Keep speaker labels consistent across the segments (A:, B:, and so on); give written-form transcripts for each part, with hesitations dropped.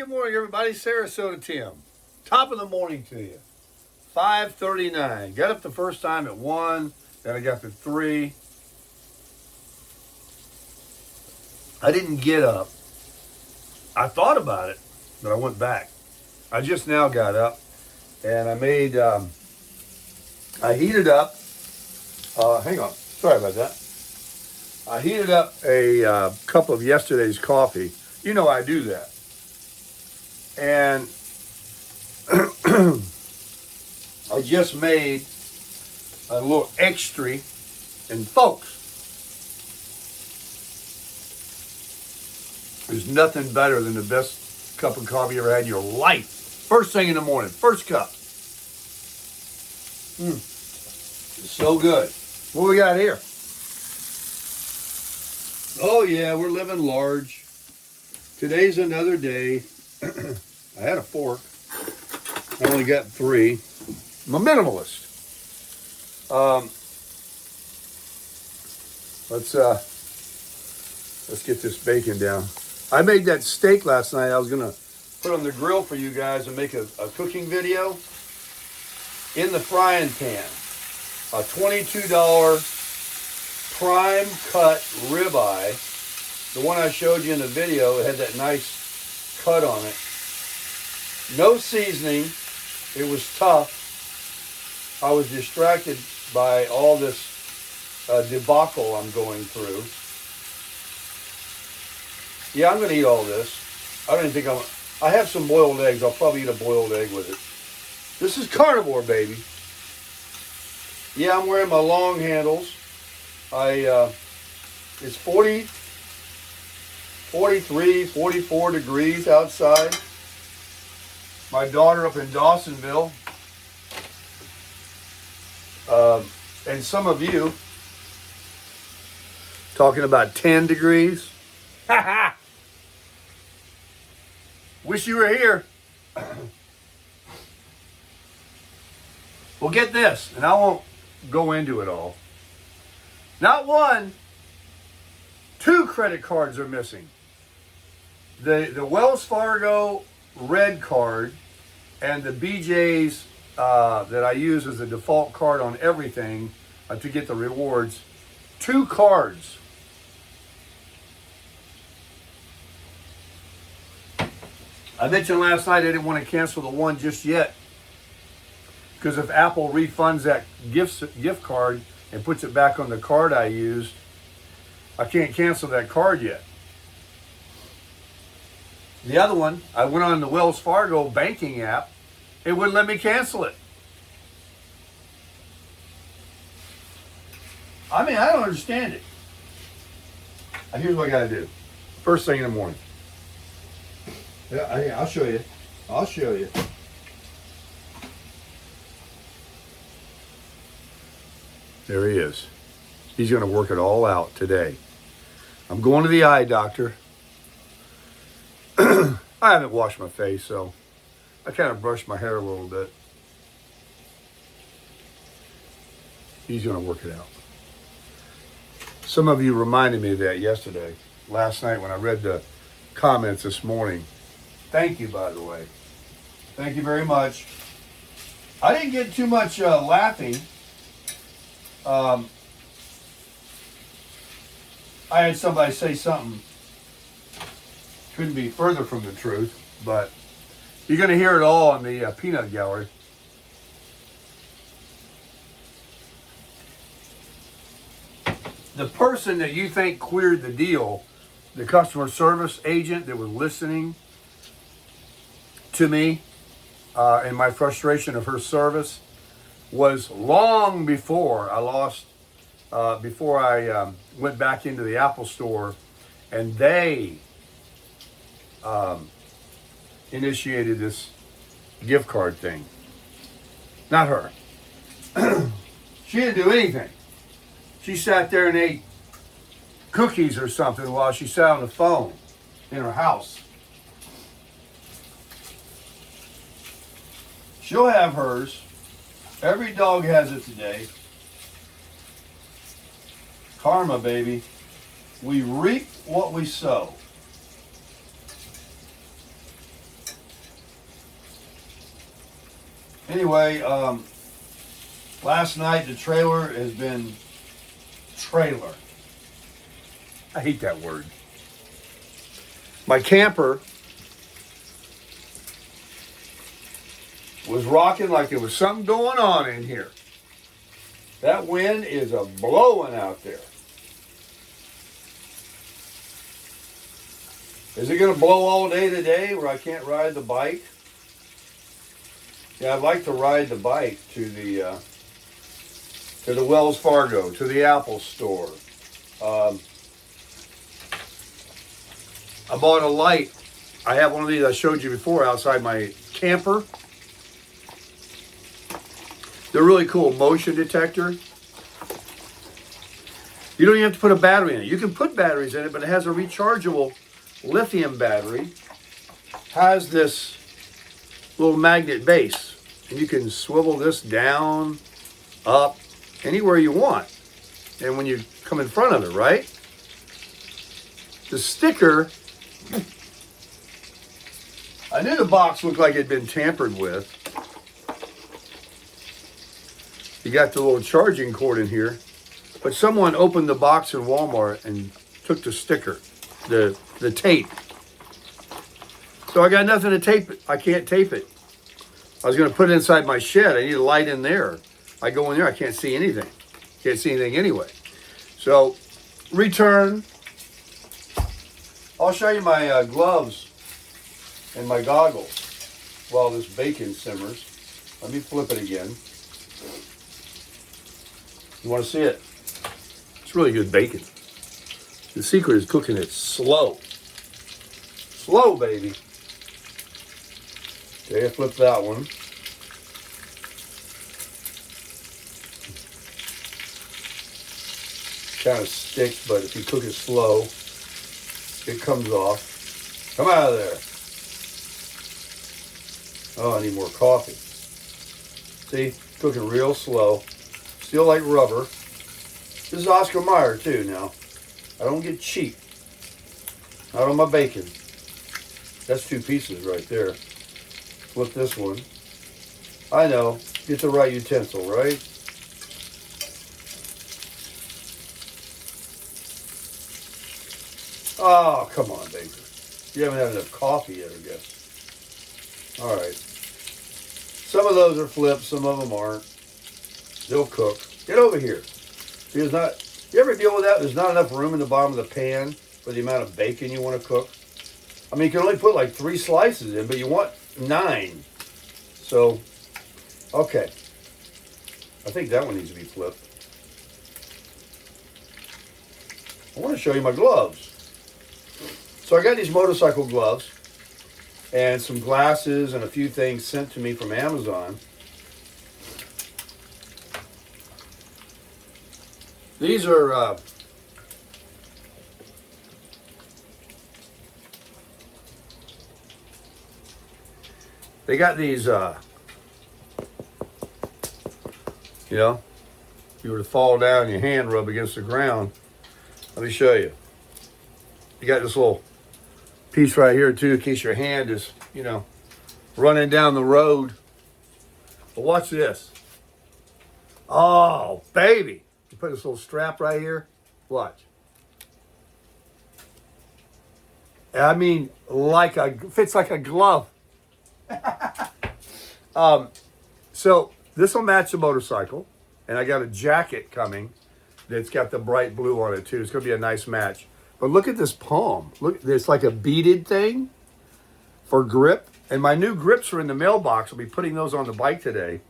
A: good morning, everybody. Sarasota Tim. Top of the morning to you. 5:39. Got up the first time at 1, then I got to 3. I didn't get up. I thought about it, but I went back. I just now got up, and I made, I heated up, hang on, sorry about that. I heated up a cup of yesterday's coffee. You know I do that. And I just made a little extra, and folks, there's nothing better than the best cup of coffee you ever had in your life. First thing in the morning, first cup. It's so good. What we got here? Oh yeah, we're living large. Today's another day. I had a fork. I only got 3. I'm a minimalist. Let's get this bacon down. I made that steak last night. I was gonna put on the grill for you guys and make a cooking video. In the frying pan, a $22 prime cut ribeye. The one I showed you in the video, it had that nice cut on it. No seasoning. It was tough. I was distracted by all this debacle I'm going through. Yeah, I'm going to eat all this. I don't even think I have some boiled eggs. I'll probably eat a boiled egg with it. This is carnivore, baby. Yeah, I'm wearing my long handles. It's 40, 43, 44 degrees outside. My daughter up in Dawsonville, and some of you talking about 10 degrees. Wish you were here. Well, get this, and I won't go into it all. Not 1, 2 credit cards are missing. The Wells Fargo red card and the BJ's that I use as a default card on everything to get the rewards. 2 cards. I mentioned last night I didn't want to cancel the one just yet, because if Apple refunds that gift card and puts it back on the card I used, I can't cancel that card yet. The other one, I went on the Wells Fargo banking app. It wouldn't let me cancel it. I mean, I don't understand it. Here's what I got to do. First thing in the morning. Yeah, I'll show you. I'll show you. There he is. He's going to work it all out today. I'm going to the eye doctor. I haven't washed my face, so I kind of brushed my hair a little bit. He's going to work it out. Some of you reminded me of that yesterday, last night when I read the comments this morning. Thank you, by the way. Thank you very much. I didn't get too much laughing. I had somebody say something couldn't be further from the truth, but you're going to hear it all in the peanut gallery. The person that you think queered the deal, the customer service agent that was listening to me and my frustration of her service, was long before I went back into the Apple store, and they initiated this gift card thing. Not her. She didn't do anything. She sat there and ate cookies or something while she sat on the phone in her house. She'll have hers. Every dog has it today. Karma, baby. We reap what we sow. Anyway, last night the trailer has been trailer. I hate that word. My camper was rocking like there was something going on in here. That wind is a blowing out there. Is it going to blow all day today where I can't ride the bike? Yeah, I'd like to ride the bike to the Wells Fargo, to the Apple store. I bought a light. I have one of these I showed you before outside my camper. They're really cool. Motion detector. You don't even have to put a battery in it. You can put batteries in it, but it has a rechargeable lithium battery. Has this little magnet base. And you can swivel this down, up, anywhere you want. And when you come in front of it, right? The sticker, I knew the box looked like it had been tampered with. You got the little charging cord in here. But someone opened the box in Walmart and took the sticker, the tape. So I got nothing to tape it. I can't tape it. I was going to put it inside my shed. I need a light in there. I go in there, I can't see anything. Can't see anything anyway. So, return. I'll show you my gloves and my goggles while this bacon simmers. Let me flip it again. You want to see it? It's really good bacon. The secret is cooking it slow. Slow, baby. Okay, I flipped that one. Kind of sticks, but if you cook it slow, it comes off. Come out of there. Oh, I need more coffee. See, cooking real slow. Still like rubber. This is Oscar Mayer too now. I don't get cheap. Not on my bacon. That's 2 pieces right there. Flip this one. I know. Get the right utensil, right? Oh, come on, baker. You haven't had enough coffee yet, I guess. All right. Some of those are flipped. Some of them aren't. They'll cook. Get over here. There's not. You ever deal with that? There's not enough room in the bottom of the pan for the amount of bacon you want to cook. I mean, you can only put like 3 slices in, but you want 9. So, okay. I think that one needs to be flipped. I want to show you my gloves. So I got these motorcycle gloves and some glasses and a few things sent to me from Amazon. These are they got these you know, if you were to fall down, your hand rub against the ground. Let me show you. You got this little piece right here too, in case your hand is, you know, running down the road. But watch this. Oh, baby. You put this little strap right here. Watch. I mean, fits like a glove. So this will match the motorcycle. And I got a jacket coming that's got the bright blue on it too. It's going to be a nice match. But look at this palm. Look, it's like a beaded thing for grip. And my new grips are in the mailbox. I'll be putting those on the bike today.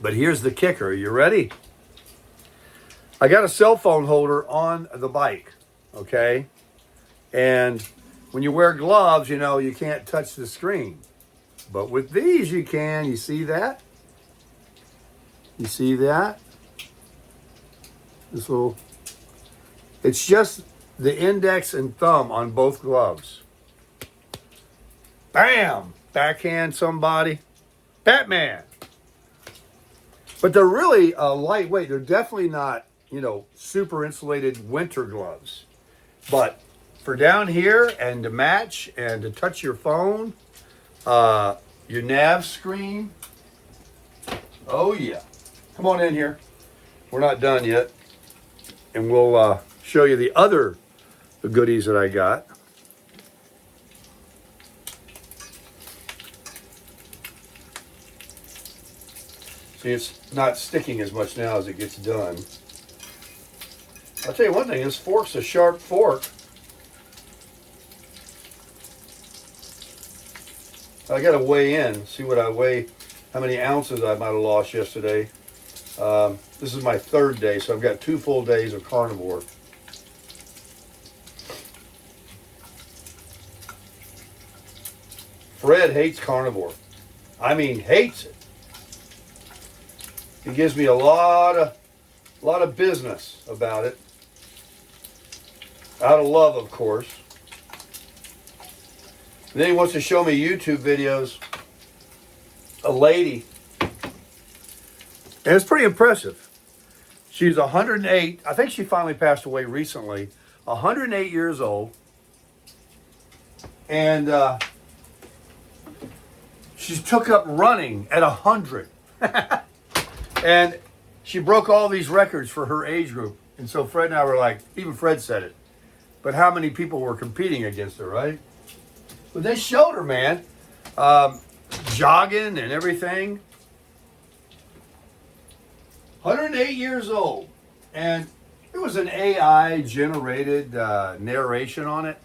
A: But here's the kicker. Are you ready? I got a cell phone holder on the bike, okay? And when you wear gloves, you know, you can't touch the screen. But with these, you can. You see that? You see that? This little... It's just the index and thumb on both gloves. Bam! Backhand somebody. Batman! But they're really lightweight. They're definitely not, you know, super insulated winter gloves. But for down here and to match and to touch your phone, your nav screen. Oh yeah. Come on in here. We're not done yet. And we'll show you the goodies that I got. See, it's not sticking as much now as it gets done. I'll tell you one thing, this fork's a sharp fork. I got to weigh in, see what I weigh, how many ounces I might have lost yesterday. This is my third day, so I've got 2 full days of carnivore. Fred hates carnivore. I mean, hates it. He gives me a lot of business about it. Out of love, of course. And then he wants to show me YouTube videos. A lady. And it's pretty impressive. She's 108. I think she finally passed away recently. 108 years old. And she took up running at 100. And she broke all these records for her age group. And so Fred and I were like, even Fred said it. But how many people were competing against her, right? But they showed her, man. Jogging and everything. 108 years old. And it was an AI generated narration on it.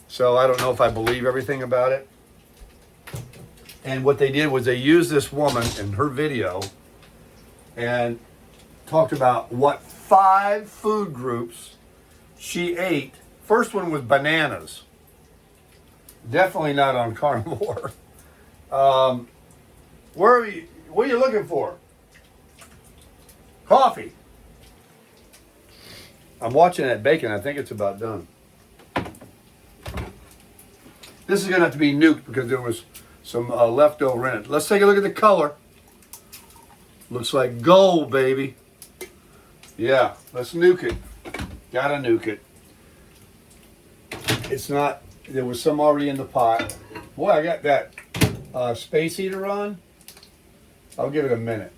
A: So I don't know if I believe everything about it. And what they did was they used this woman in her video and talked about what 5 food groups she ate. First one was bananas. Definitely not on carnivore. What are you looking for? Coffee. I'm watching that bacon. I think it's about done. This is going to have to be nuked because there was some leftover in it. Let's take a look at the color. Looks like gold, baby. Yeah, let's nuke it. Gotta nuke it. It's not, there was some already in the pot. Boy, I got that space heater on. I'll give it a minute.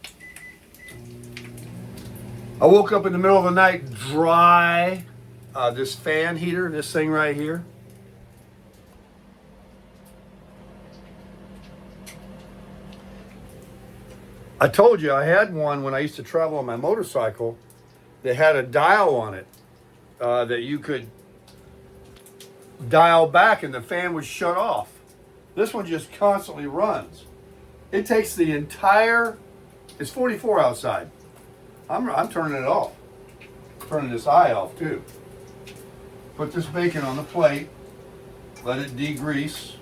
A: I woke up in the middle of the night dry. This fan heater, this thing right here. I told you I had one when I used to travel on my motorcycle that had a dial on it that you could dial back and the fan would shut off. This one just constantly runs. It takes the entire, it's 44 outside. I'm turning it off. Turning this eye off too. Put this bacon on the plate. Let it degrease.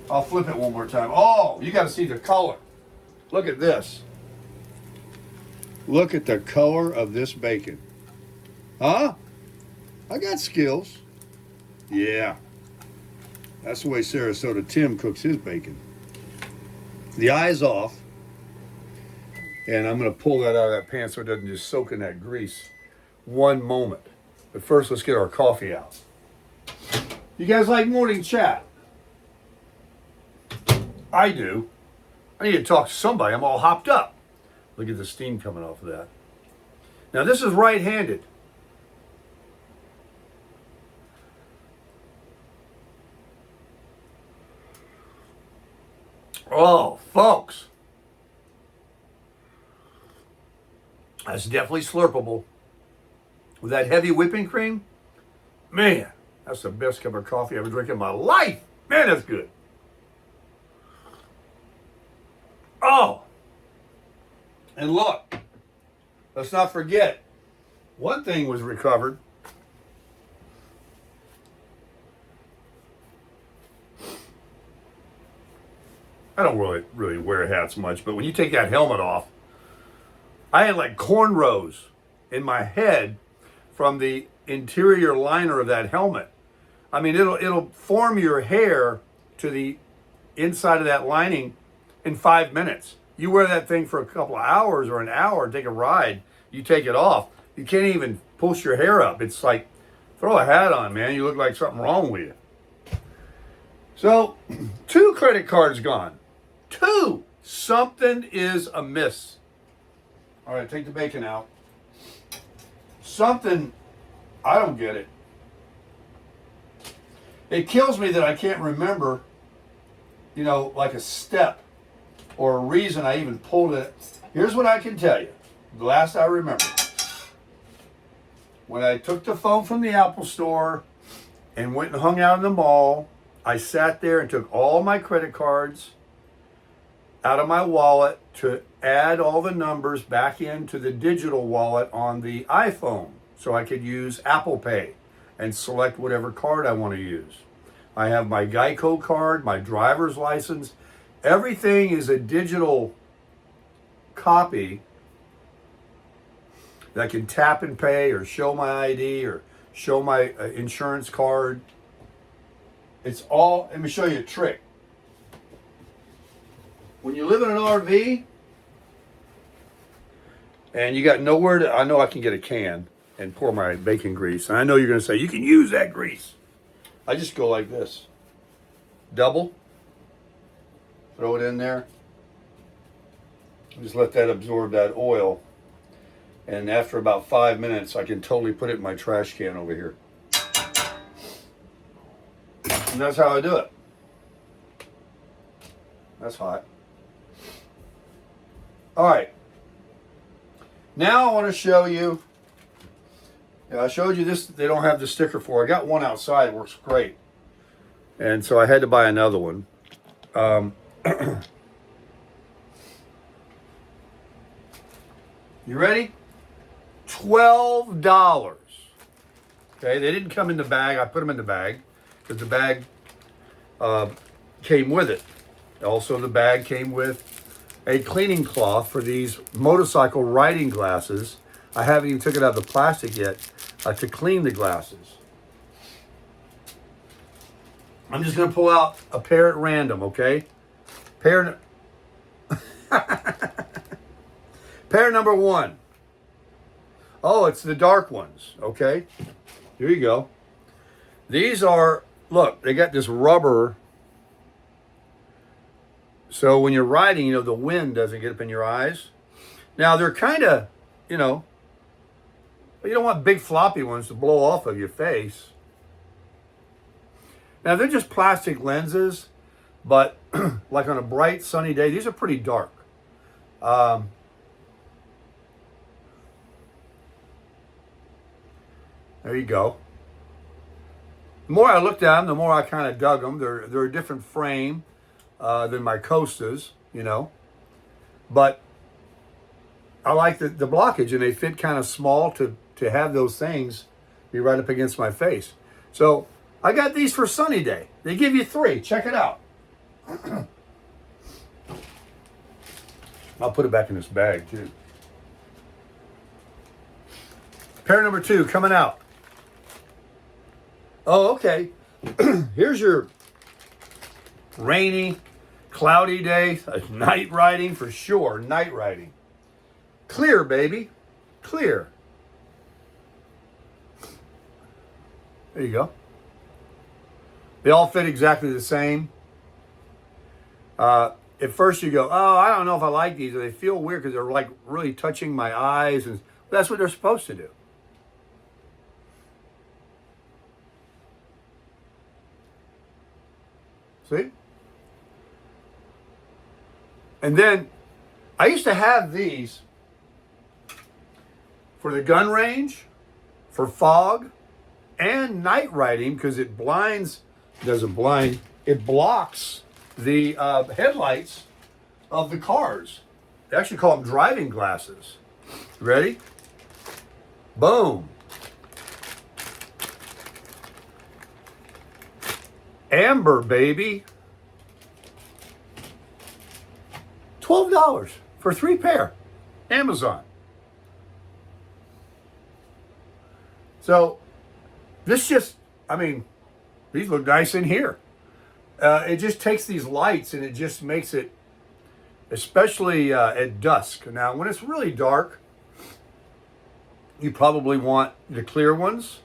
A: I'll flip it one more time. Oh, you got to see the color. Look at this. Look at the color of this bacon. Huh? I got skills. Yeah. That's the way Sarasota Tim cooks his bacon. The eye's off. And I'm going to pull that out of that pan so it doesn't just soak in that grease. One moment. But first, let's get our coffee out. You guys like morning chat? I do. I need to talk to somebody. I'm all hopped up. Look at the steam coming off of that. Now, this is right-handed. Oh, folks. That's definitely slurpable. With that heavy whipping cream, man, that's the best cup of coffee I've ever drank in my life. Man, that's good. Oh, and look, let's not forget, one thing was recovered. I don't really wear hats much, but when you take that helmet off, I had like cornrows in my head from the interior liner of that helmet. I mean, it'll form your hair to the inside of that lining in 5 minutes. You wear that thing for a couple of hours or an hour, take a ride, you take it off. You can't even push your hair up. It's like, throw a hat on, man. You look like something wrong with you. So, 2 credit cards gone. 2. Something is amiss. All right, take the bacon out. Something, I don't get it. It kills me that I can't remember, like a step or a reason I even pulled it. Here's what I can tell you. The last I remember. When I took the phone from the Apple store and went and hung out in the mall, I sat there and took all my credit cards out of my wallet to add all the numbers back into the digital wallet on the iPhone so I could use Apple Pay and select whatever card I want to use. I have my Geico card, my driver's license. Everything is a digital copy that I can tap and pay or show my ID or show my insurance card. It's all, let me show you a trick. When you live in an RV and you got nowhere to, I know I can get a can and pour my bacon grease. And I know you're going to say, you can use that grease. I just go like this. Double. Throw it in there. Just let that absorb that oil. And after about 5 minutes, I can totally put it in my trash can over here. And that's how I do it. That's hot. All right. Now I want to show you. I showed you this. They don't have the sticker for. I got one outside. It works great. And so I had to buy another one. You ready? $12. Okay, they didn't come in the bag. I put them in the bag because the bag came with it. Also, the bag came with a cleaning cloth for these motorcycle riding glasses. I haven't even taken out the plastic yet to clean the glasses. I'm just going to pull out a pair at random, okay? Pair number 1. Oh, it's the dark ones, okay? Here you go. These are, look, they got this rubber. So when you're riding, the wind doesn't get up in your eyes. Now, they're kind of, but you don't want big floppy ones to blow off of your face. Now, they're just plastic lenses, but like on a bright, sunny day, these are pretty dark. There you go. The more I looked at them, the more I kind of dug them. They're a different frame than my Costas, But I like the blockage, and they fit kind of small to have those things be right up against my face. So I got these for sunny day. They give you 3. Check it out. I'll put it back in this bag, too. Pair number 2 coming out. Oh, okay. Here's your rainy, cloudy day. Night riding for sure. Night riding. Clear, baby. Clear. There you go. They all fit exactly the same. At first you go, oh, I don't know if I like these. They feel weird because they're like really touching my eyes. And that's what they're supposed to do. See? And then I used to have these for the gun range, for fog, and night riding because it blocks the headlights of the cars. They actually call them driving glasses. Ready? Boom. Amber, baby. $12 for 3 pair. Amazon. So this just, these look nice in here. It just takes these lights and it just makes it, especially at dusk. Now, when it's really dark, you probably want the clear ones,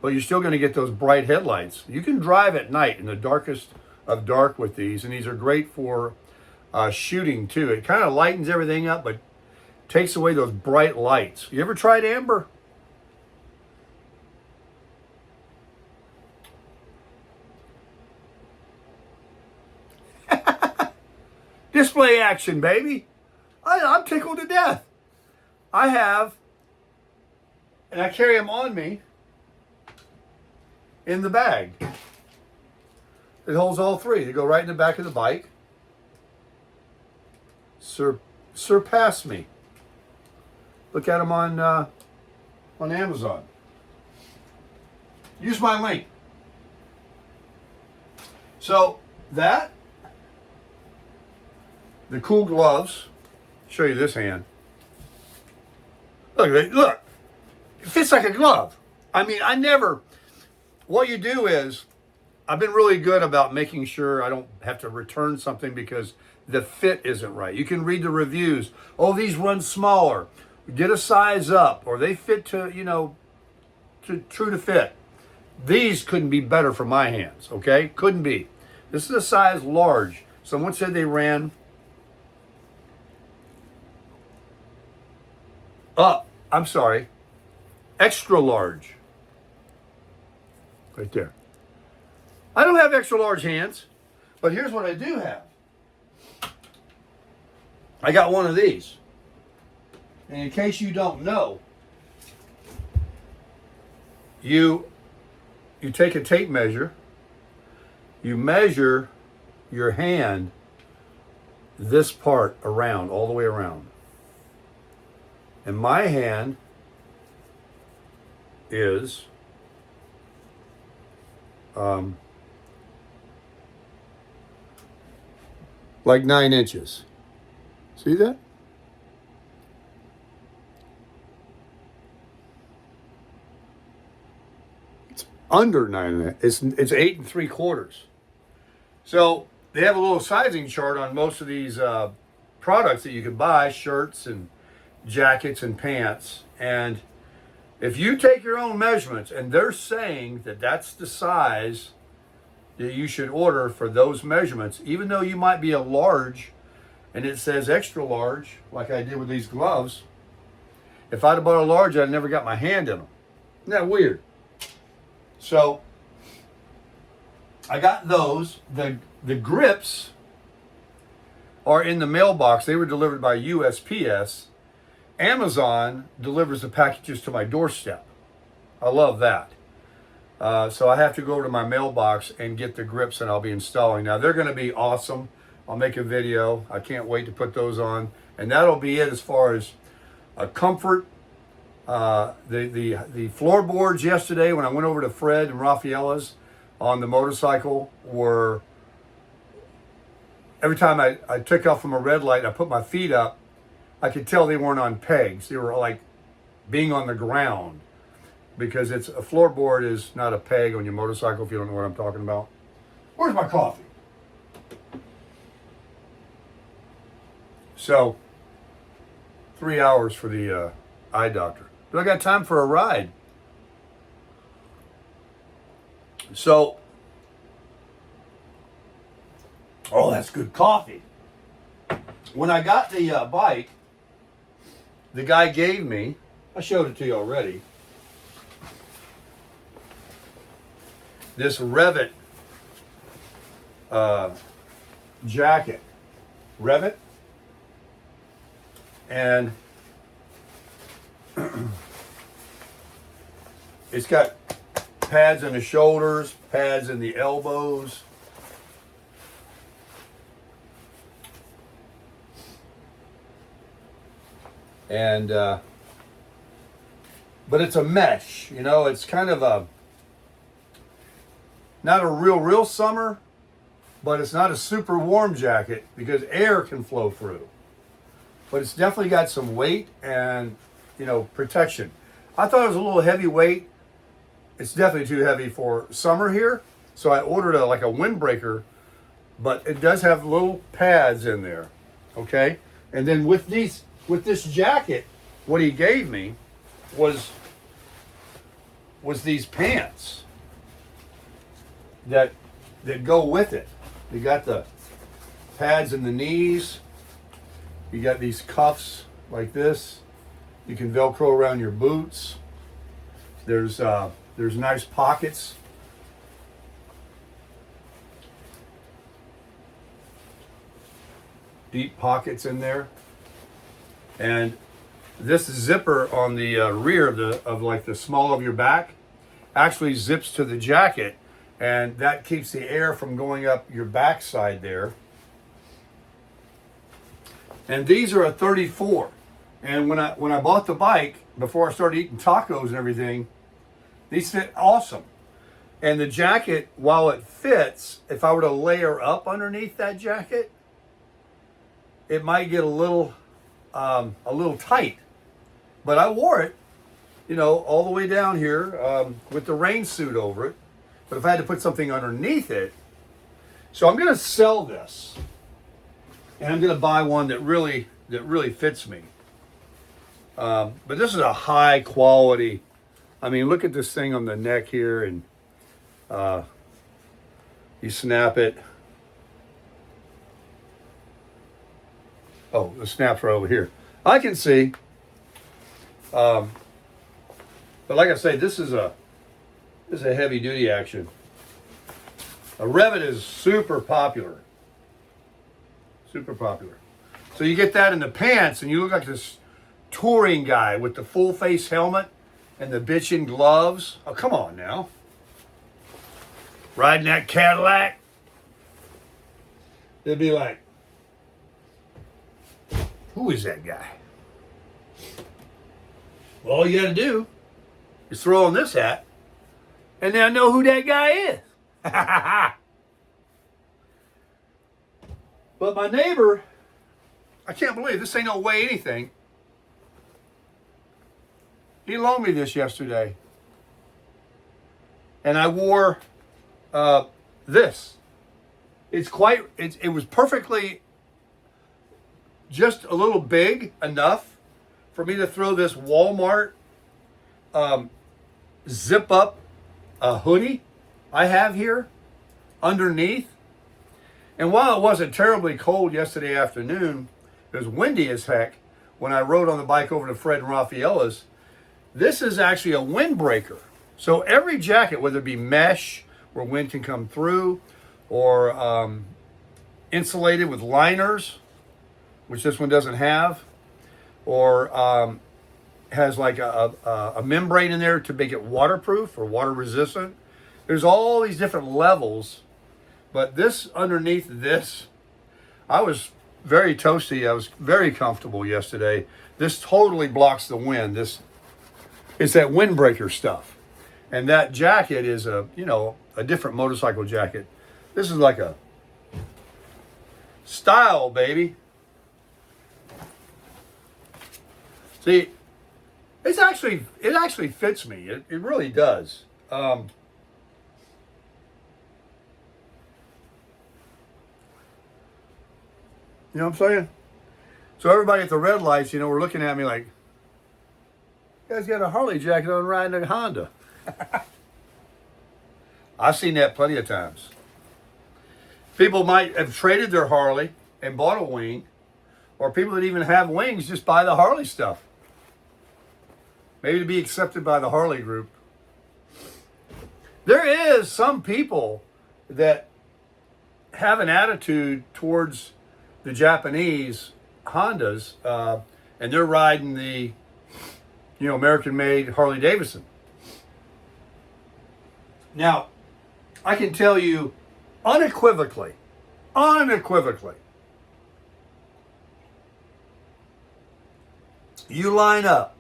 A: but you're still going to get those bright headlights. You can drive at night in the darkest of dark with these, and these are great for shooting too. It kind of lightens everything up, but takes away those bright lights. You ever tried amber? Display action, baby. I'm tickled to death. I have, and I carry them on me in the bag. It holds all three. They go right in the back of the bike. Surpass me. Look at them on Amazon. Use my link. So that, the cool gloves. Show you this hand. Look, look. It fits like a glove. I mean, what you do is, I've been really good about making sure I don't have to return something because the fit isn't right. You can read the reviews. Oh, these run smaller. Get a size up, or they fit to, true to fit. These couldn't be better for my hands, okay? Couldn't be. This is a size large. Someone said they ran extra large. Right there. I don't have extra large hands, but here's what I do have. I got one of these. And in case you don't know, you take a tape measure, you measure your hand this part around, all the way around. And my hand is like 9 inches. See that? It's under 9. It's 8 3/4. So they have a little sizing chart on most of these products that you can buy, shirts and jackets and pants. And if you take your own measurements and they're saying that that's the size that you should order for those measurements, even though you might be a large and it says extra large, like I did with these gloves, if I'd have bought a large, I'd never got my hand in them. Isn't that weird? So I got those. The grips are in the mailbox. They were delivered by USPS. Amazon delivers the packages to my doorstep. I love that. So I have to go to my mailbox and get the grips, and I'll be installing. Now, they're going to be awesome. I'll make a video. I can't wait to put those on. And that'll be it as far as comfort. The floorboards yesterday when I went over to Fred and Rafaela's on the motorcycle were, every time I took off from a red light and I put my feet up, I could tell they weren't on pegs. They were like being on the ground, because a floorboard is not a peg on your motorcycle, if you don't know what I'm talking about. Where's my coffee? So, 3 hours for the eye doctor. But I got time for a ride. So, oh, that's good coffee. When I got the bike, the guy gave me, I showed it to you already, this Revit jacket. Revit. And it's got pads in the shoulders, pads in the elbows. And, but it's a mesh, it's kind of not a real summer, but it's not a super warm jacket because air can flow through. But it's definitely got some weight and, protection. I thought it was a little heavyweight. It's definitely too heavy for summer here. So I ordered a windbreaker, but it does have little pads in there. Okay. And then with this jacket, what he gave me was these pants that go with it. You got the pads in the knees. You got these cuffs like this. You can Velcro around your boots. There's nice pockets. Deep pockets in there. And this zipper on the rear of like the small of your back actually zips to the jacket, and that keeps the air from going up your backside there. And these are a 34. And when I bought the bike, before I started eating tacos and everything, these fit awesome. And the jacket, while it fits, if I were to layer up underneath that jacket, it might get a little tight. But I wore it, you know, all the way down here with the rain suit over it. But if I had to put something underneath it, so I'm going to sell this, and I'm going to buy one that really fits me. But this is a high quality. I mean, look at this thing on the neck here, and you snap it. Oh, the snaps right over here. I can see. But like I say, this is a heavy duty action. A Revit is super popular. Super popular. So you get that in the pants, and you look like this touring guy with the full face helmet and the bitchin' gloves. Oh, come on now. Riding that Cadillac. They'd be like, who is that guy? Well, all you got to do is throw on this hat, and then I know who that guy is. But my neighbor, I can't believe this ain't no weigh anything. He loaned me this yesterday, and I wore this. It was perfectly just a little big enough for me to throw this Walmart zip up hoodie I have here underneath. And while it wasn't terribly cold yesterday afternoon, it was windy as heck when I rode on the bike over to Fred and Raffaella's. This is actually a windbreaker. So every jacket, whether it be mesh where wind can come through, or insulated with liners, which this one doesn't have, or has like a membrane in there to make it waterproof or water resistant. There's all these different levels, but this underneath this, I was very toasty. I was very comfortable yesterday. This totally blocks the wind. It's that windbreaker stuff. And that jacket is a different motorcycle jacket. This is like a style, baby. See, it actually fits me. It really does. You know what I'm saying? So everybody at the red lights, were looking at me like, you guys got a Harley jacket on riding a Honda. I've seen that plenty of times. People might have traded their Harley and bought a wing, or people that even have wings just buy the Harley stuff. Maybe to be accepted by the Harley group. There is some people that have an attitude towards the Japanese Hondas, and they're riding the, American-made Harley Davidson. Now, I can tell you unequivocally, you line up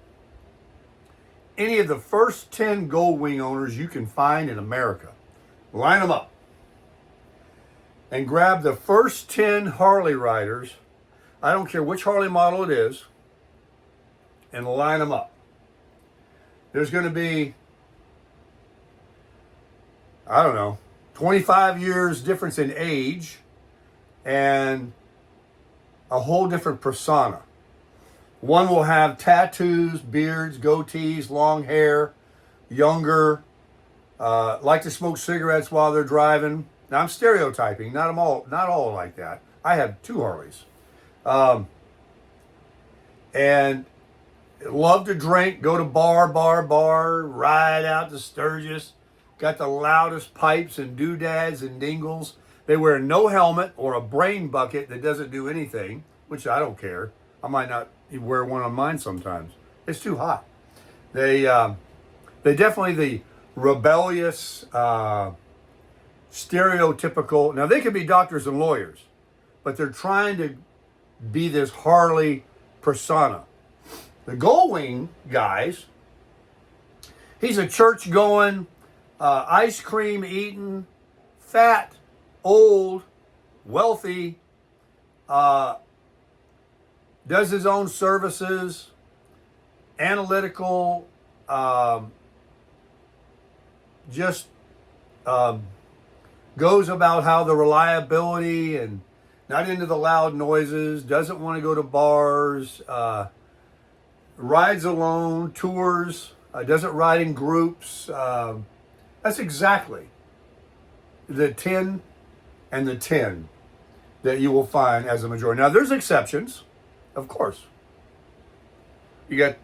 A: any of the first 10 Gold Wing owners you can find in America. Line them up. And grab the first 10 Harley riders, I don't care which Harley model it is, and line them up. There's going to be, 25 years difference in age and a whole different persona. One will have tattoos, beards, goatees, long hair, younger, like to smoke cigarettes while they're driving. Now I'm stereotyping, not all like that. I have 2 Harleys. And love to drink, go to bar, ride out to Sturgis. Got the loudest pipes and doodads and dingles. They wear no helmet or a brain bucket that doesn't do anything, which I don't care. I might not wear one on mine sometimes. It's too hot. They definitely the rebellious, stereotypical. Now they could be doctors and lawyers, but they're trying to be this Harley persona. The Goldwing guys, he's a church going, ice cream eating, fat, old, wealthy, does his own services, analytical, just goes about how the reliability and not into the loud noises, doesn't want to go to bars, rides alone, tours, doesn't ride in groups. That's exactly the 10 and the 10 that you will find as a majority. Now, there's exceptions, of course. You got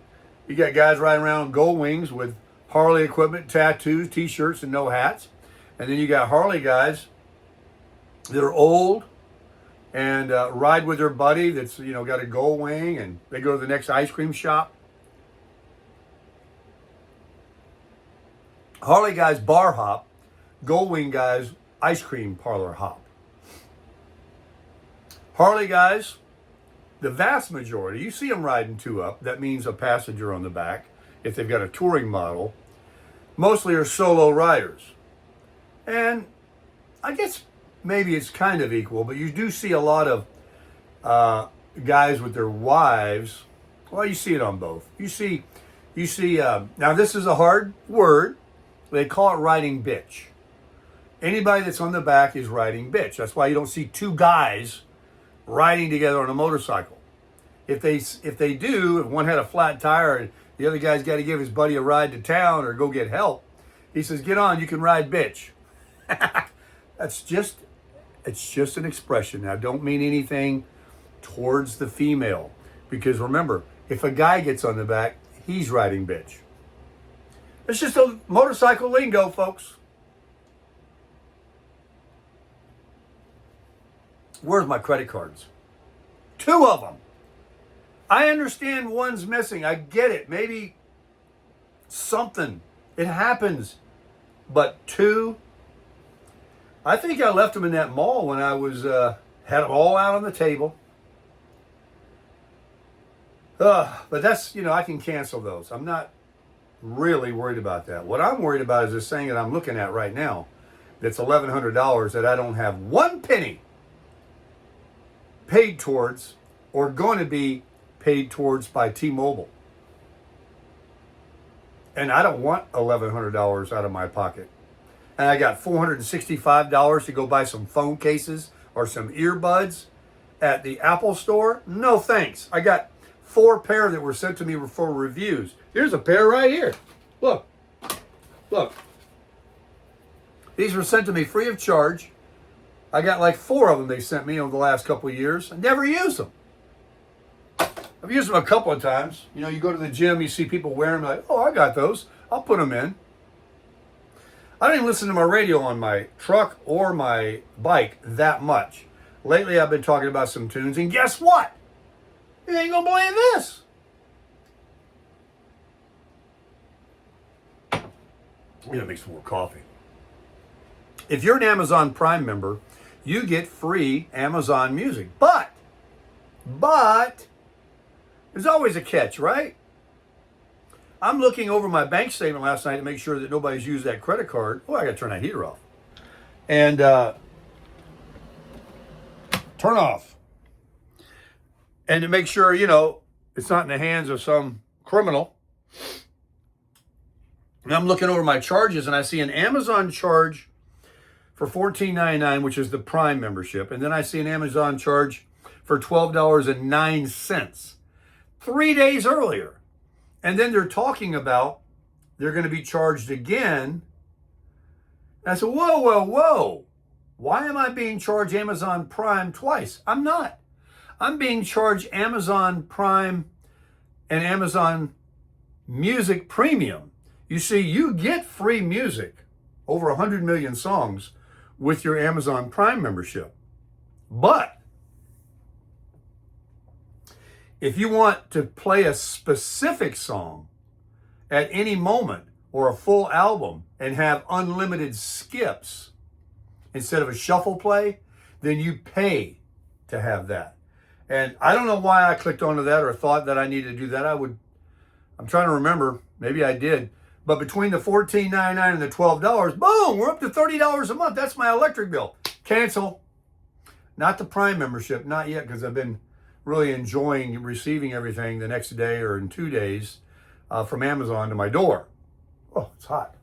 A: guys riding around gold wings with Harley equipment, tattoos, t-shirts, and no hats. And then you got Harley guys that are old and ride with their buddy that's, got a gold wing, and they go to the next ice cream shop. Harley guys bar hop, gold wing guys ice cream parlor hop. Harley guys, the vast majority, you see them riding 2 up. That means a passenger on the back if they've got a touring model. Mostly are solo riders. And I guess maybe it's kind of equal, but you do see a lot of guys with their wives. Well, you see it on both. You see, now this is a hard word. They call it riding bitch. Anybody that's on the back is riding bitch. That's why you don't see 2 guys riding together on a motorcycle. If they do, if one had a flat tire and the other guy's got to give his buddy a ride to town or go get help, he says, "Get on, you can ride bitch." It's just an expression. Now, don't mean anything towards the female, because remember, if a guy gets on the back, he's riding bitch. It's just a motorcycle lingo, folks. Where's my credit cards? 2 of them. I understand one's missing. I get it. Maybe something. It happens. But 2, I think I left them in that mall when I was had them all out on the table. But that's, I can cancel those. I'm not really worried about that. What I'm worried about is this thing that I'm looking at right now that's $1,100 that I don't have 1 penny paid towards or going to be paid towards by T-Mobile. And I don't want $1,100 out of my pocket. And I got $465 to go buy some phone cases or some earbuds at the Apple store. No thanks. I got 4 pair that were sent to me for reviews. Here's a pair right here. Look. These were sent to me free of charge. I got like 4 of them they sent me over the last couple of years. I never used them. I've used them a couple of times. You go to the gym, you see people wearing them, like, oh, I got those. I'll put them in. I don't even listen to my radio on my truck or my bike that much. Lately, I've been talking about some tunes, and guess what? You ain't gonna believe this. I'm gonna make some more coffee. If you're an Amazon Prime member, you get free Amazon Music. But, there's always a catch, right? I'm looking over my bank statement last night to make sure that nobody's used that credit card. Oh, I gotta turn that heater off. And turn off. And to make sure, it's not in the hands of some criminal. And I'm looking over my charges and I see an Amazon charge for $14.99, which is the Prime membership. And then I see an Amazon charge for $12.09, 3 days earlier. And then they're talking about they're going to be charged again. And I said, whoa. Why am I being charged Amazon Prime twice? I'm not. I'm being charged Amazon Prime and Amazon Music Premium. You see, you get free music, over 100 million songs, with your Amazon Prime membership. But if you want to play a specific song at any moment or a full album and have unlimited skips instead of a shuffle play, then you pay to have that. And I don't know why I clicked onto that or thought that I needed to do that. I'm trying to remember. Maybe I did. But between the $14.99 and the $12, boom, we're up to $30 a month. That's my electric bill. Cancel. Not the Prime membership, not yet, because I've been really enjoying receiving everything the next day or in 2 days from Amazon to my door. Oh, it's hot.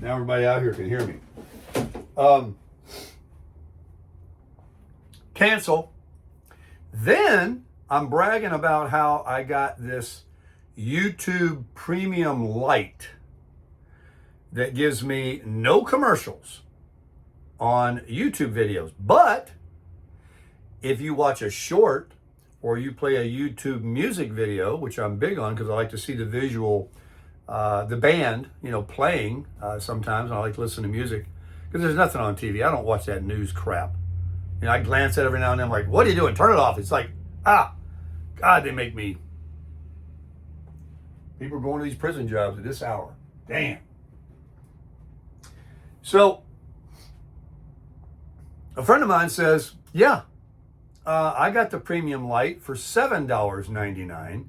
A: Now everybody out here can hear me. Cancel. Then I'm bragging about how I got this YouTube Premium Lite that gives me no commercials on YouTube videos. But if you watch a short or you play a YouTube music video, which I'm big on because I like to see the visual, the band, playing sometimes. I like to listen to music because there's nothing on TV. I don't watch that news crap. I glance at it every now and then. I'm like, what are you doing? Turn it off. It's like, God, they make me. People are going to these prison jobs at this hour. Damn. So, a friend of mine says, yeah, I got the Premium Lite for $7.99.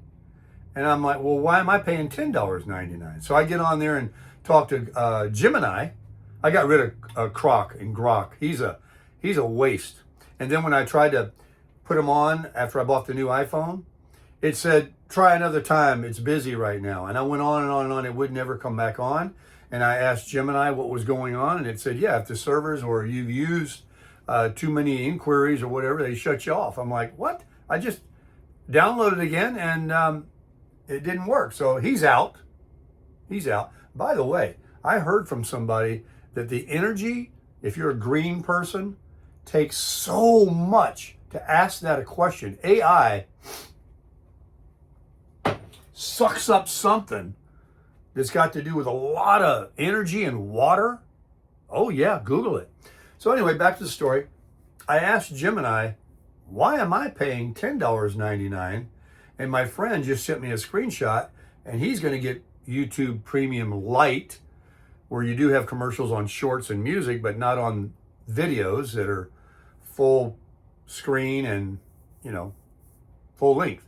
A: And I'm like, well, why am I paying $10.99? So I get on there and talk to Gemini. I got rid of Croc and Grok. He's a waste. And then when I tried to put him on after I bought the new iPhone, it said, try another time. It's busy right now. And I went on and on and on. It would never come back on. And I asked Gemini what was going on. And it said, yeah, if the servers or you've used too many inquiries or whatever, they shut you off. I'm like, what? I just downloaded again and it didn't work. So he's out. He's out. By the way, I heard from somebody that the energy, if you're a green person, takes so much to ask that a question. AI sucks up something that's got to do with a lot of energy and water. Oh yeah, Google it. So anyway, back to the story. I asked Gemini, why am I paying $10.99? And my friend just sent me a screenshot, and he's going to get YouTube Premium Lite, where you do have commercials on shorts and music, but not on videos that are full screen and, full length.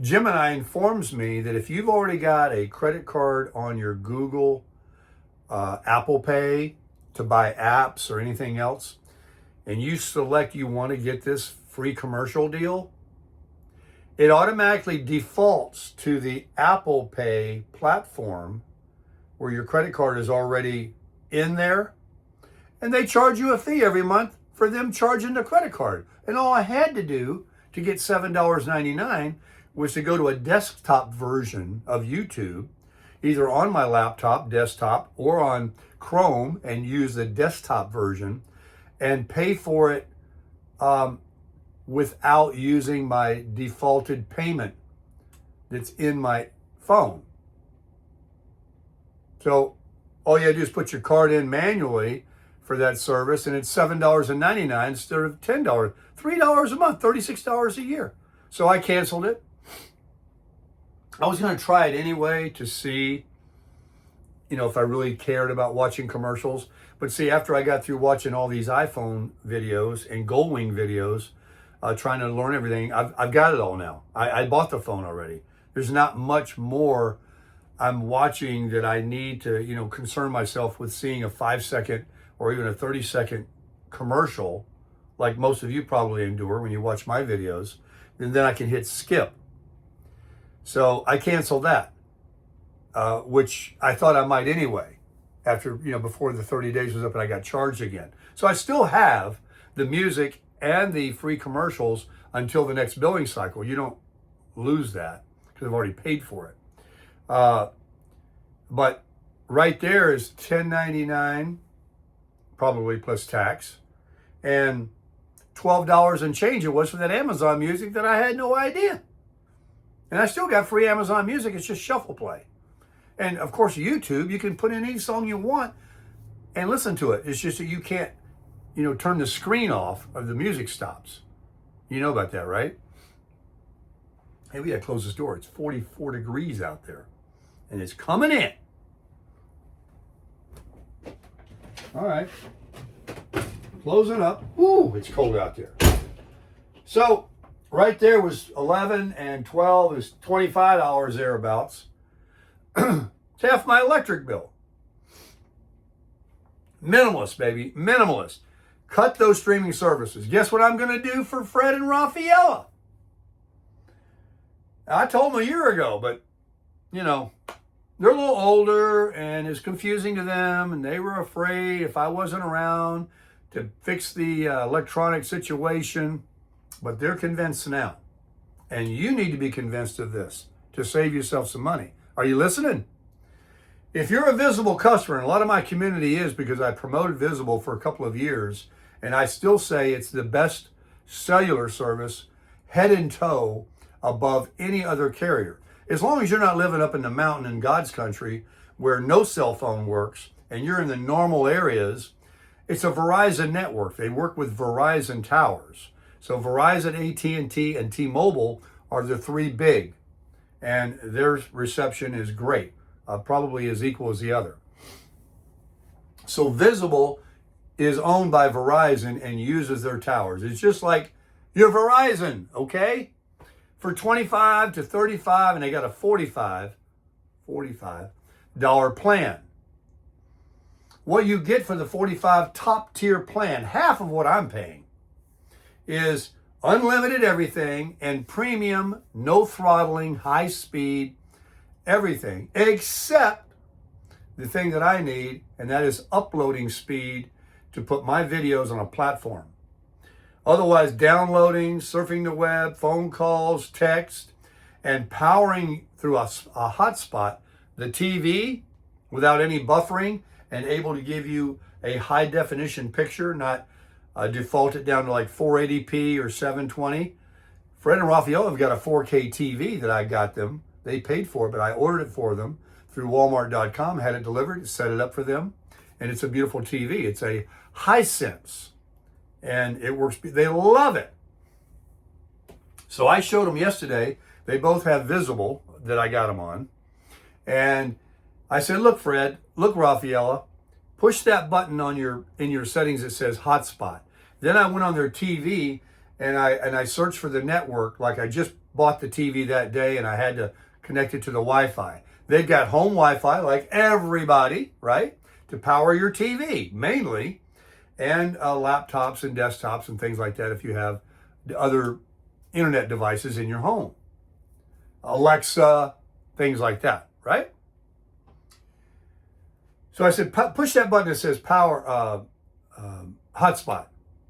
A: Gemini informs me that if you've already got a credit card on your Google Apple Pay to buy apps or anything else, and you select you want to get this free commercial deal, it automatically defaults to the Apple Pay platform where your credit card is already in there, and they charge you a fee every month for them charging the credit card. And all I had to do to get $7.99 was to go to a desktop version of YouTube, either on my laptop, desktop, or on Chrome, and use the desktop version and pay for it without using my defaulted payment that's in my phone. So all you have to do is put your card in manually for that service, and it's $7.99 instead of $10. $3 a month, $36 a year. So I canceled it. I was going to try it anyway to see, if I really cared about watching commercials. But see, after I got through watching all these iPhone videos and Goldwing videos, trying to learn everything, I've got it all now. I bought the phone already. There's not much more I'm watching that I need to, concern myself with seeing a 5-second or even a 30-second commercial, like most of you probably endure when you watch my videos, and then I can hit skip. So I canceled that, which I thought I might anyway, after, before the 30 days was up and I got charged again. So I still have the music and the free commercials until the next billing cycle. You don't lose that because I've already paid for it. But right there is $10.99, probably plus tax, and $12 and change it was for that Amazon Music that I had no idea. And I still got free Amazon Music. It's just shuffle play. And of course, YouTube, you can put in any song you want and listen to it. It's just that you can't, turn the screen off or the music stops. You know about that, right? Hey, we gotta close this door. It's 44 degrees out there. And it's coming in. All right. Closing up. Ooh, it's cold out there. So, right there was 11 and 12 is $25 thereabouts. It's half my electric bill. Minimalist, baby. Minimalist. Cut those streaming services. Guess what I'm going to do for Fred and Rafaela? I told them a year ago, but, they're a little older and it's confusing to them, and they were afraid if I wasn't around to fix the electronic situation, but they're convinced now. And you need to be convinced of this to save yourself some money. Are you listening? If you're a Visible customer, and a lot of my community is because I promoted Visible for a couple of years, and I still say it's the best cellular service, head and toe, above any other carrier. As long as you're not living up in the mountain in God's country where no cell phone works and you're in the normal areas, it's a Verizon network. They work with Verizon towers. So Verizon, AT&T, and T-Mobile are the three big, and their reception is great, probably as equal as the other. So Visible is owned by Verizon and uses their towers. It's just like your Verizon, okay? For $25 to $35, and they got a $45 plan. What you get for the $45 top tier plan, half of what I'm paying, is unlimited everything and premium, no throttling, high speed, everything, except the thing that I need, and that is uploading speed to put my videos on a platform. Otherwise, downloading, surfing the web, phone calls, text, and powering through a hotspot the TV without any buffering and able to give you a high definition picture, not default it down to like 480p or 720. Fred and Rafaela have got a 4K TV that I got them. They paid for it, but I ordered it for them through Walmart.com, had it delivered, set it up for them, and it's a beautiful TV. It's a Hisense, and it works. They love it. So I showed them yesterday. They both have Visible that I got them on, and I said, "Look, Fred, look, Rafaela, push that button on in your settings that says hotspot." Then I went on their TV and I searched for the network. Like I just bought the TV that day and I had to connect it to the Wi-Fi. They've got home Wi-Fi like everybody, right? To power your TV mainly, and laptops and desktops and things like that if you have other internet devices in your home. Alexa, things like that, right? So I said, push that button that says power hotspot.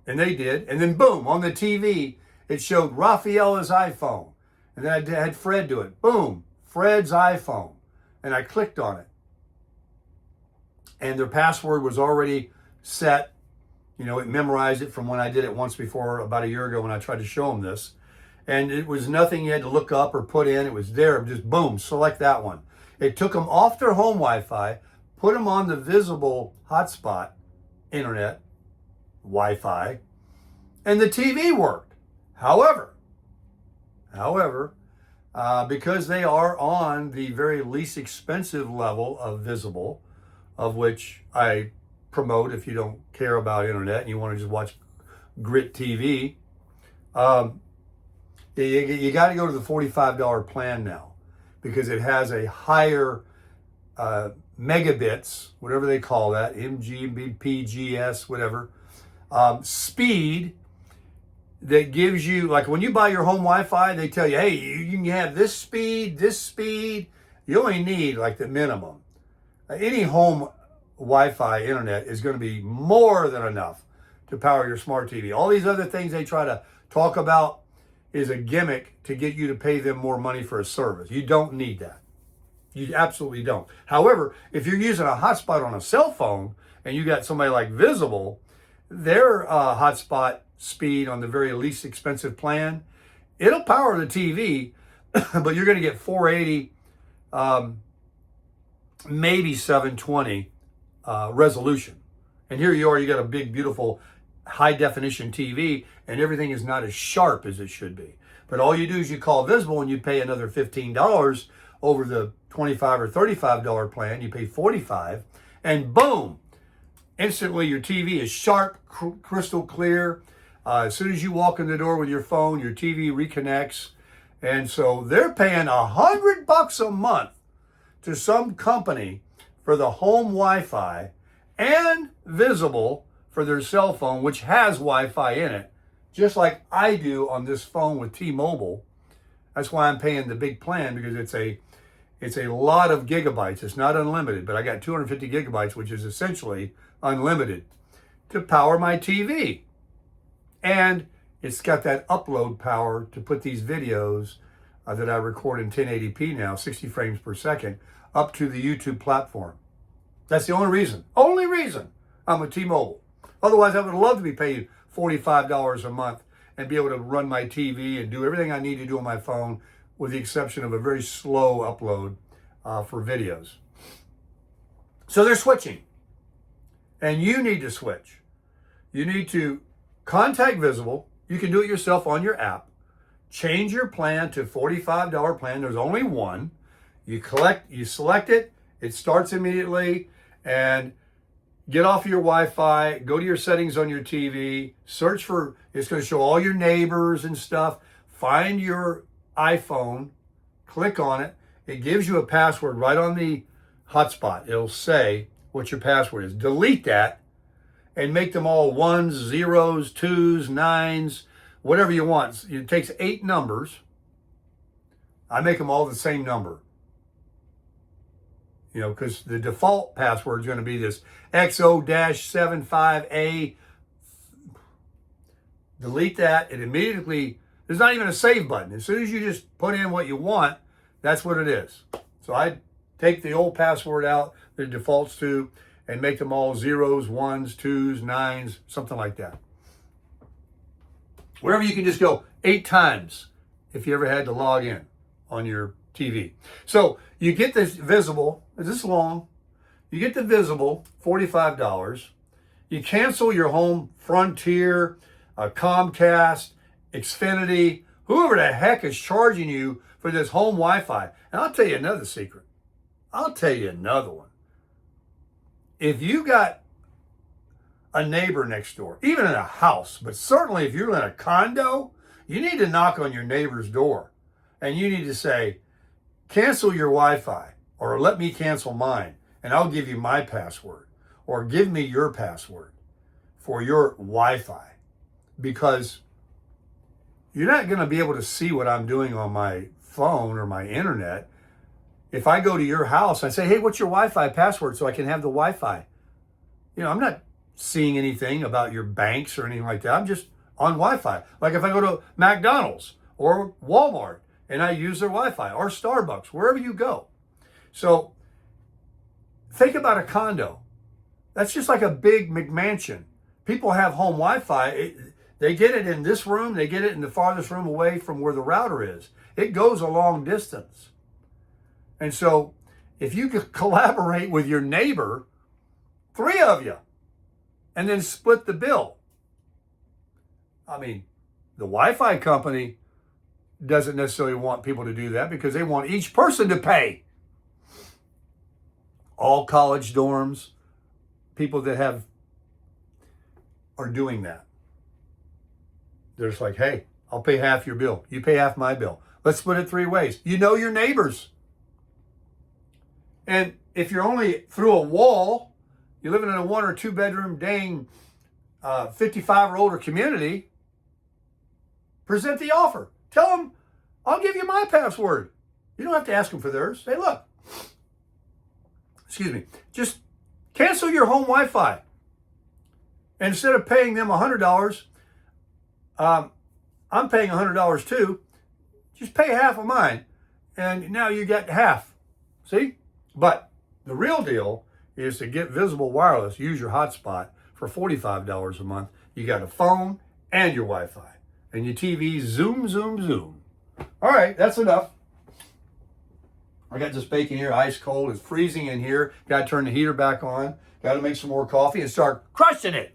A: And they did. And then boom, on the TV, it showed Rafaela's iPhone. And then I had Fred do it. Boom, Fred's iPhone. And I clicked on it. And their password was already set. You know, it memorized it from when I did it once before, about a year ago when I tried to show them this. And it was nothing you had to look up or put in. It was there, just boom, select that one. It took them off their home Wi-Fi, put them on the Visible hotspot, internet, Wi-Fi, and the TV worked. However, because they are on the very least expensive level of Visible, of which I promote if you don't care about internet and you want to just watch grit TV, you got to go to the $45 plan now because it has a higher megabits, whatever they call that, MGBPGS, whatever, speed that gives you, like when you buy your home Wi-Fi, they tell you, hey, you can have this speed. You only need like the minimum. Any home Wi-Fi internet is going to be more than enough to power your smart TV. All these other things they try to talk about is a gimmick to get you to pay them more money for a service. You don't need that. You absolutely don't. However, if you're using a hotspot on a cell phone and you got somebody like Visible, their hotspot speed on the very least expensive plan, it'll power the TV, but you're going to get 480, maybe 720 resolution. And here you are, you got a big, beautiful, high definition TV, and everything is not as sharp as it should be. But all you do is you call Visible and you pay another $15 over the $25 or $35 plan. You pay $45, and boom, instantly your TV is sharp, crystal clear. As soon as you walk in the door with your phone, your TV reconnects. And so they're paying $100 a month to some company for the home Wi-Fi and Visible for their cell phone, which has Wi-Fi in it, just like I do on this phone with T-Mobile. That's why I'm paying the big plan, because it's a lot of gigabytes. It's not unlimited, but I got 250 gigabytes, which is essentially unlimited, to power my TV. And it's got that upload power to put these videos that I record in 1080p now, 60 frames per second, up to the YouTube platform. That's the only reason I'm with T-Mobile. Otherwise, I would love to be paid $45 a month and be able to run my TV and do everything I need to do on my phone, with the exception of a very slow upload for videos. So they're switching. And you need to switch. You need to contact Visible. You can do it yourself on your app. Change your plan to $45 plan. There's only one. You select it. It starts immediately. And get off your Wi-Fi. Go to your settings on your TV. Search for, it's going to show all your neighbors and stuff. Find your iPhone. Click on it. It gives you a password right on the hotspot. It'll say what your password is. Delete that and make them all ones, zeros, twos, nines, whatever you want. It takes 8 numbers. I make them all the same number. You know, because the default password is going to be this XO-75A. Delete that. It immediately, there's not even a save button. As soon as you just put in what you want, that's what it is. So I take the old password out that it defaults to and make them all zeros, ones, twos, nines, something like that. Wherever you can just go 8 times if you ever had to log in on your TV. So you get this Visible, this long, you get the Visible, $45. You cancel your home Frontier, Comcast, Xfinity, whoever the heck is charging you for this home Wi-Fi. And I'll tell you another secret. I'll tell you another one. If you got a neighbor next door, even in a house, but certainly if you're in a condo, you need to knock on your neighbor's door and you need to say, cancel your Wi-Fi, or let me cancel mine, and I'll give you my password, or give me your password for your Wi-Fi, because you're not going to be able to see what I'm doing on my phone or my internet. If I go to your house and say, hey, what's your Wi-Fi password so I can have the Wi-Fi? You know, I'm not seeing anything about your banks or anything like that. I'm just on Wi-Fi. Like if I go to McDonald's or Walmart and I use their Wi-Fi, or Starbucks, wherever you go. So think about a condo. That's just like a big McMansion. People have home Wi-Fi. They get it in this room. They get it in the farthest room away from where the router is. It goes a long distance. And so if you could collaborate with your neighbor, 3 of you, and then split the bill. I mean, the Wi-Fi company doesn't necessarily want people to do that because they want each person to pay. All college dorms, people that are doing that. They're just like, hey, I'll pay half your bill. You pay half my bill. Let's split it 3 ways. You know your neighbors. And if you're only through a wall, you're living in a 1 or 2 bedroom dang 55 or older community, present the offer. Tell them, I'll give you my password. You don't have to ask them for theirs. Say, look, excuse me, just cancel your home Wi-Fi. And instead of paying them $100, I'm paying $100 too. Just pay half of mine. And now you get half. See? But the real deal is to get Visible Wireless, use your hotspot for $45 a month. You got a phone and your Wi-Fi. And your TV, zoom, zoom, zoom. All right, that's enough. I got this bacon here, ice cold. It's freezing in here. Got to turn the heater back on. Got to make some more coffee and start crushing it.